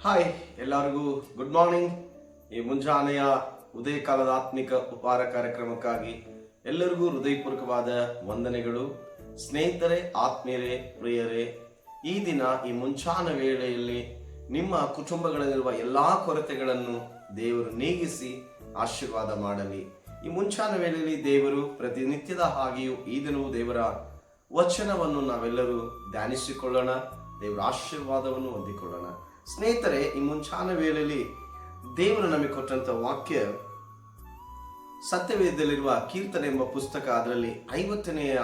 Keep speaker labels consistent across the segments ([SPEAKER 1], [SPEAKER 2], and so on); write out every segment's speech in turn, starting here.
[SPEAKER 1] Hi, ಎಲ್ಲರಿಗೂ good morning. ಈ ಮುಂಜಾನೆಯ ಉದಯ ಕಾಲದ ಆತ್ಮಿಕ ಉಪಹಾರ ಕಾರ್ಯಕ್ರಮಕ್ಕಾಗಿ ಎಲ್ಲರಿಗೂ ಹೃದಯಪೂರ್ವಕವಾದ ವಂದನೆಗಳು. ಸ್ನೇಹಿತರೆ, ಆತ್ಮೀಯರೇ, ಪ್ರಿಯರೇ, ಈ ದಿನ ಈ ಮುಂಚಾನ ವೇಳೆಯಲ್ಲಿ ನಿಮ್ಮ ಕುಟುಂಬಗಳಲ್ಲಿರುವ ಎಲ್ಲಾ ಕೊರತೆಗಳನ್ನು ದೇವರು ನೀಗಿಸಿ ಆಶೀರ್ವಾದ ಮಾಡಲಿ. ಈ ಮುಂಚಾನ ವೇಳೆಯಲ್ಲಿ ದೇವರು ಪ್ರತಿನಿತ್ಯದ ಹಾಗೆಯೂ ಈ ದಿನವೂ ದೇವರ ವಚನವನ್ನು ನಾವೆಲ್ಲರೂ ಧ್ಯಾನಿಸಿಕೊಳ್ಳೋಣ, ದೇವರ ಆಶೀರ್ವಾದವನ್ನು ಹೊಂದಿಕೊಳ್ಳೋಣ. ಸ್ನೇಹಿತರೆ, ಈ ಮುಂಚಾನ ವೇಳೆಯಲ್ಲಿ ದೇವರು ನಮಗೆ ಕೊಟ್ಟಂತ ವಾಕ್ಯ ಸತ್ಯವೇದದಲ್ಲಿರುವ ಕೀರ್ತನೆ ಎಂಬ ಪುಸ್ತಕ, ಅದರಲ್ಲಿ 50ನೆಯ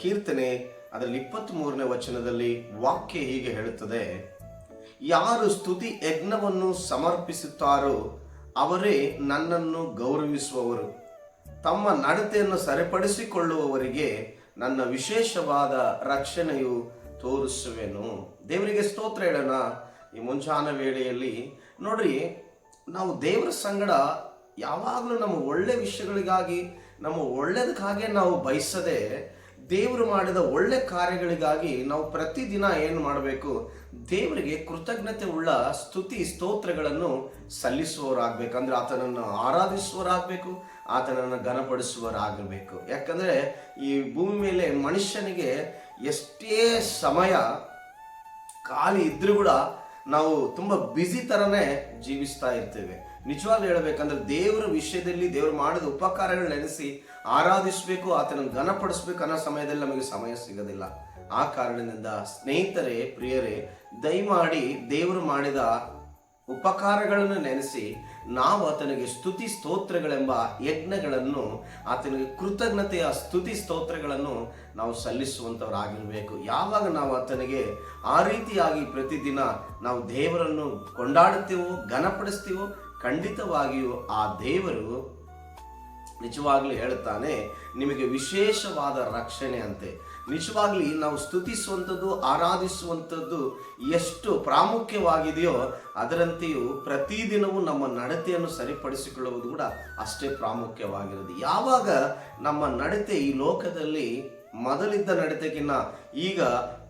[SPEAKER 1] ಕೀರ್ತನೆ, ಅದರಲ್ಲಿ 23ನೇ ವಚನದಲ್ಲಿ ವಾಕ್ಯ ಹೀಗೆ ಹೇಳುತ್ತದೆ: ಯಾರು ಸ್ತುತಿ ಯಜ್ಞವನ್ನು ಸಮರ್ಪಿಸುತ್ತಾರೋ ಅವರೇ ನನ್ನನ್ನು ಗೌರವಿಸುವವರು, ತಮ್ಮ ನಡತೆಯನ್ನು ಸರಿಪಡಿಸಿಕೊಳ್ಳುವವರಿಗೆ ನನ್ನ ವಿಶೇಷವಾದ ರಕ್ಷಣೆಯು ತೋರಿಸುವೆನು. ದೇವರಿಗೆ ಸ್ತೋತ್ರ ಹೇಳೋಣ. ಈ ಮುಂಚಾನ ವೇಳೆಯಲ್ಲಿ ನೋಡ್ರಿ, ನಾವು ದೇವರ ಸಂಗಡ ಯಾವಾಗಲೂ ನಮ್ಮ ಒಳ್ಳೆ ವಿಷಯಗಳಿಗಾಗಿ, ನಮ್ಮ ಒಳ್ಳೆದಕ್ಕಾಗಿ ನಾವು ಬಯಸದೆ, ದೇವರು ಮಾಡಿದ ಒಳ್ಳೆ ಕಾರ್ಯಗಳಿಗಾಗಿ ನಾವು ಪ್ರತಿದಿನ ಏನು ಮಾಡಬೇಕು? ದೇವರಿಗೆ ಕೃತಜ್ಞತೆ ಉಳ್ಳ ಸ್ತುತಿ ಸ್ತೋತ್ರಗಳನ್ನು ಸಲ್ಲಿಸುವವರಾಗಬೇಕಂದ್ರೆ ಆತನನ್ನು ಆರಾಧಿಸುವವರಾಗಬೇಕು, ಆತನನ್ನು ಘನಪಡಿಸುವವರಾಗಬೇಕು. ಯಾಕಂದ್ರೆ ಈ ಭೂಮಿ ಮೇಲೆ ಮನುಷ್ಯನಿಗೆ ಎಷ್ಟೇ ಸಮಯ ಖಾಲಿ ಇದ್ರೂ ಕೂಡ ನಾವು ತುಂಬಾ ಬ್ಯುಸಿ ತರನೇ ಜೀವಿಸ್ತಾ ಇರ್ತೇವೆ. ನಿಜವಾಗ್ಲೂ ಹೇಳ್ಬೇಕಂದ್ರೆ ದೇವರ ವಿಷಯದಲ್ಲಿ ದೇವರು ಮಾಡಿದ ಉಪಕಾರಗಳು ನೆನೆಸಿ ಆರಾಧಿಸಬೇಕು, ಆತನನ್ನು ಘನಪಡಿಸ್ಬೇಕು ಅನ್ನೋ ಸಮಯದಲ್ಲಿ ನಮಗೆ ಸಮಯ ಸಿಗೋದಿಲ್ಲ. ಆ ಕಾರಣದಿಂದ ಸ್ನೇಹಿತರೆ, ಪ್ರಿಯರೇ, ದಯಮಾಡಿ ದೇವರು ಮಾಡಿದ ಉಪಕಾರಗಳನ್ನು ನೆನೆಸಿ ನಾವು ಆತನಿಗೆ ಸ್ತುತಿ ಸ್ತೋತ್ರಗಳೆಂಬ ಯಜ್ಞಗಳನ್ನು, ಆತನಿಗೆ ಕೃತಜ್ಞತೆಯ ಸ್ತುತಿ ಸ್ತೋತ್ರಗಳನ್ನು ನಾವು ಸಲ್ಲಿಸುವಂಥವರಾಗಿರಬೇಕು. ಯಾವಾಗ ನಾವು ಆತನಿಗೆ ಆ ರೀತಿಯಾಗಿ ಪ್ರತಿದಿನ ನಾವು ದೇವರನ್ನು ಕೊಂಡಾಡುತ್ತೇವೋ, ಘನಪಡಿಸ್ತೀವೋ, ಖಂಡಿತವಾಗಿಯೂ ಆ ದೇವರು ನಿಜವಾಗ್ಲೂ ಹೇಳುತ್ತಾನೆ, ನಿಮಗೆ ವಿಶೇಷವಾದ ರಕ್ಷಣೆ ಅಂತೆ. ನಿಜವಾಗ್ಲಿ ನಾವು ಸ್ತುತಿಸುವಂಥದ್ದು, ಆರಾಧಿಸುವಂಥದ್ದು ಎಷ್ಟು ಪ್ರಾಮುಖ್ಯವಾಗಿದೆಯೋ ಅದರಂತೆಯೂ ಪ್ರತಿದಿನವೂ ನಮ್ಮ ನಡತೆಯನ್ನು ಸರಿಪಡಿಸಿಕೊಳ್ಳುವುದು ಕೂಡ ಅಷ್ಟೇ ಪ್ರಾಮುಖ್ಯವಾಗಿರೋದು. ಯಾವಾಗ ನಮ್ಮ ನಡತೆ ಈ ಲೋಕದಲ್ಲಿ ಮೊದಲಿದ್ದ ನಡತೆಗಿನ್ನ ಈಗ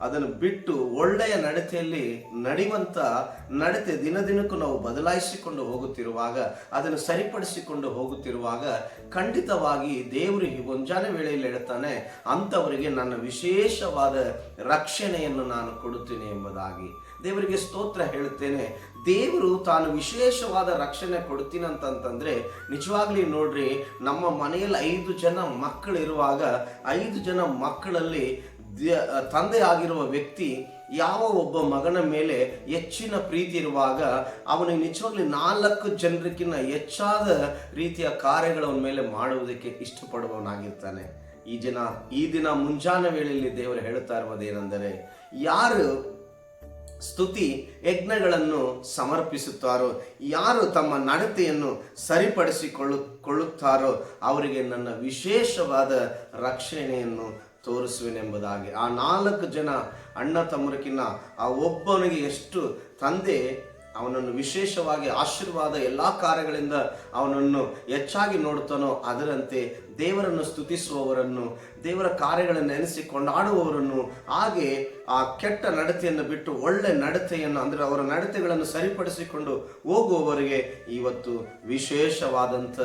[SPEAKER 1] ಅದನ್ನು ಬಿಟ್ಟು ಒಳ್ಳೆಯ ನಡತೆಯಲ್ಲಿ ನಡೆಯುವಂತ ನಡತೆ ದಿನದಿನಕ್ಕೂ ನಾವು ಬದಲಾಯಿಸಿಕೊಂಡು ಹೋಗುತ್ತಿರುವಾಗ, ಅದನ್ನು ಸರಿಪಡಿಸಿಕೊಂಡು ಹೋಗುತ್ತಿರುವಾಗ ಖಂಡಿತವಾಗಿ ದೇವರು ಈ ಮುಂಜಾನೆ ವೇಳೆಯಲ್ಲಿ ಹೇಳ್ತಾನೆ, ಅಂಥವರಿಗೆ ನನ್ನ ವಿಶೇಷವಾದ ರಕ್ಷಣೆಯನ್ನು ನಾನು ಕೊಡುತ್ತೇನೆ ಎಂಬುದಾಗಿ. ದೇವರಿಗೆ ಸ್ತೋತ್ರ ಹೇಳುತ್ತೇನೆ. ದೇವರು ತಾನು ವಿಶೇಷವಾದ ರಕ್ಷಣೆ ಕೊಡ್ತೀನಿ ಅಂತಂತಂದ್ರೆ, ನಿಜವಾಗ್ಲಿ ನೋಡ್ರಿ, ನಮ್ಮ ಮನೆಯಲ್ಲಿ 5 ಜನ ಮಕ್ಕಳಿರುವಾಗ 5 ಜನ ಮಕ್ಕಳಲ್ಲಿ ತಂದೆ ಆಗಿರುವ ವ್ಯಕ್ತಿ ಯಾವ ಒಬ್ಬ ಮಗನ ಮೇಲೆ ಹೆಚ್ಚಿನ ಪ್ರೀತಿ ಇರುವಾಗ ಅವನಿಗೆ ನಿಜವಾಗ್ಲಿ 4 ಜನರಿಗಿನ್ನ ಹೆಚ್ಚಾದ ರೀತಿಯ ಕಾರ್ಯಗಳ ಮೇಲೆ ಮಾಡುವುದಕ್ಕೆ ಇಷ್ಟಪಡುವವನಾಗಿರ್ತಾನೆ. ಈ ದಿನ ಮುಂಜಾನೆ ವೇಳೆಯಲ್ಲಿ ದೇವರು ಹೇಳ್ತಾ ಇರುವುದೇನೆಂದರೆ, ಯಾರು ಸ್ತುತಿ ಯಜ್ಞಗಳನ್ನು ಸಮರ್ಪಿಸುತ್ತಾರೋ, ಯಾರು ತಮ್ಮ ನಡತೆಯನ್ನು ಸರಿಪಡಿಸಿಕೊಳ್ಳುತ್ತಾರೋ ಅವರಿಗೆ ನನ್ನ ವಿಶೇಷವಾದ ರಕ್ಷಣೆಯನ್ನು ತೋರಿಸುವೆನೆಂಬುದಾಗಿ. ಆ 4 ಜನ ಅಣ್ಣ ತಮ್ಮರಕ್ಕಿನ್ನ ಆ ಒಬ್ಬನಿಗೆ ಎಷ್ಟು ತಂದೆ ಅವನನ್ನು ವಿಶೇಷವಾಗಿ ಆಶೀರ್ವಾದ ಎಲ್ಲ ಕಾರ್ಯಗಳಿಂದ ಅವನನ್ನು ಹೆಚ್ಚಾಗಿ ನೋಡುತ್ತಾನೋ, ಅದರಂತೆ ದೇವರನ್ನು ಸ್ತುತಿಸುವವರನ್ನು, ದೇವರ ಕಾರ್ಯಗಳನ್ನು ನೆನೆಸಿ ಕೊಂಡಾಡುವವರನ್ನು, ಹಾಗೆ ಆ ಕೆಟ್ಟ ನಡತೆಯನ್ನು ಬಿಟ್ಟು ಒಳ್ಳೆ ನಡತೆಯನ್ನು, ಅಂದರೆ ಅವರ ನಡತೆಗಳನ್ನು ಸರಿಪಡಿಸಿಕೊಂಡು ಹೋಗುವವರಿಗೆ ಇವತ್ತು ವಿಶೇಷವಾದಂಥ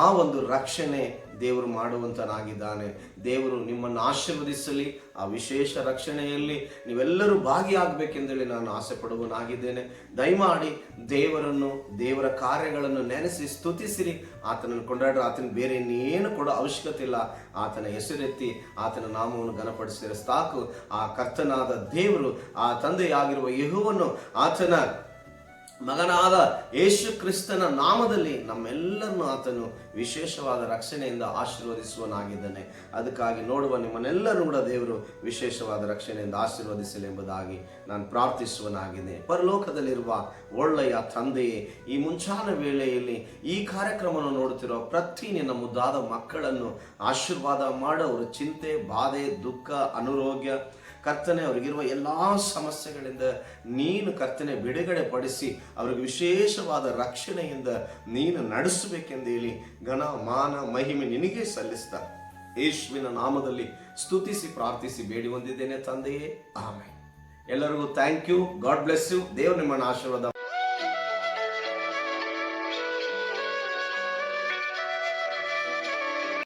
[SPEAKER 1] ಆ ಒಂದು ರಕ್ಷಣೆ ದೇವರು ಮಾಡುವಂತನಾಗಿದ್ದಾನೆ. ದೇವರು ನಿಮ್ಮನ್ನು ಆಶೀರ್ವದಿಸಲಿ. ಆ ವಿಶೇಷ ರಕ್ಷಣೆಯಲ್ಲಿ ನೀವೆಲ್ಲರೂ ಭಾಗಿಯಾಗಬೇಕೆಂದೇಳಿ ನಾನು ಆಸೆ ಪಡುವನಾಗಿದ್ದೇನೆ. ದಯಮಾಡಿ ದೇವರನ್ನು, ದೇವರ ಕಾರ್ಯಗಳನ್ನು ನೆನೆಸಿ ಸ್ತುತಿಸಿರಿ, ಆತನನ್ನು ಕೊಂಡಾಡ್ರೆ ಆತನ ಬೇರೆ ಇನ್ನೇನು ಕೊಡೋ ಅವಶ್ಯಕತೆ ಇಲ್ಲ. ಆತನ ಹೆಸರೆತ್ತಿ ಆತನ ನಾಮವನ್ನು ಘನಪಡಿಸಿದರೆ ಸಾಕು. ಆ ಕರ್ತನಾದ ದೇವರು, ಆ ತಂದೆಯಾಗಿರುವ ಯೆಹೋವನು, ಆತನ ಮಗನಾದ ಯೇಸು ಕ್ರಿಸ್ತನ ನಾಮದಲ್ಲಿ ನಮ್ಮೆಲ್ಲರನ್ನು ಆತನು ವಿಶೇಷವಾದ ರಕ್ಷಣೆಯಿಂದ ಆಶೀರ್ವದಿಸುವನಾಗಿದ್ದಾನೆ. ಅದಕ್ಕಾಗಿ ನೋಡುವ ನಿಮ್ಮನ್ನೆಲ್ಲರೂ ಕೂಡ ದೇವರು ವಿಶೇಷವಾದ ರಕ್ಷಣೆಯಿಂದ ಆಶೀರ್ವದಿಸಲಿ ಎಂಬುದಾಗಿ ನಾನು ಪ್ರಾರ್ಥಿಸುವನಾಗಿದ್ದೇನೆ. ಪರಲೋಕದಲ್ಲಿರುವ ಒಳ್ಳೆಯ ತಂದೆಯೇ, ಈ ಮುಂಚಾನ ವೇಳೆಯಲ್ಲಿ ಈ ಕಾರ್ಯಕ್ರಮವನ್ನು ನೋಡುತ್ತಿರುವ ಪ್ರತಿ ನಿನ್ನ ಮುದ್ದಾದ ಮಕ್ಕಳನ್ನು ಆಶೀರ್ವಾದ ಮಾಡೋ, ಅವರ ಚಿಂತೆ, ಬಾಧೆ, ದುಃಖ, ಅನಾರೋಗ್ಯ ಕರ್ತನೆ, ಅವರಿಗಿರುವ ಎಲ್ಲ ಸಮಸ್ಯೆಗಳಿಂದ ನೀನು ಕರ್ತನೆ ಬಿಡುಗಡೆ ಪಡಿಸಿ ಅವರಿಗೆ ವಿಶೇಷವಾದ ರಕ್ಷಣೆಯಿಂದ ನೀನು ನಡೆಸಬೇಕೆಂದು ಹೇಳಿ ಘನ ಮಾನ ಮಹಿಮೆ ನಿನಗೆ ಸಲ್ಲಿಸ್ತಾ ಯೇಸುವಿನ ನಾಮದಲ್ಲಿ ಸ್ತುತಿಸಿ ಪ್ರಾರ್ಥಿಸಿ ಬೇಡಿ ಹೊಂದಿದ್ದೇನೆ ತಂದೆಯೇ, ಆಮೆನ್. ಎಲ್ಲರಿಗೂ thank you. God bless you. ದೇವರು ನಿಮ್ಮನ್ನು ಆಶೀರ್ವಾದ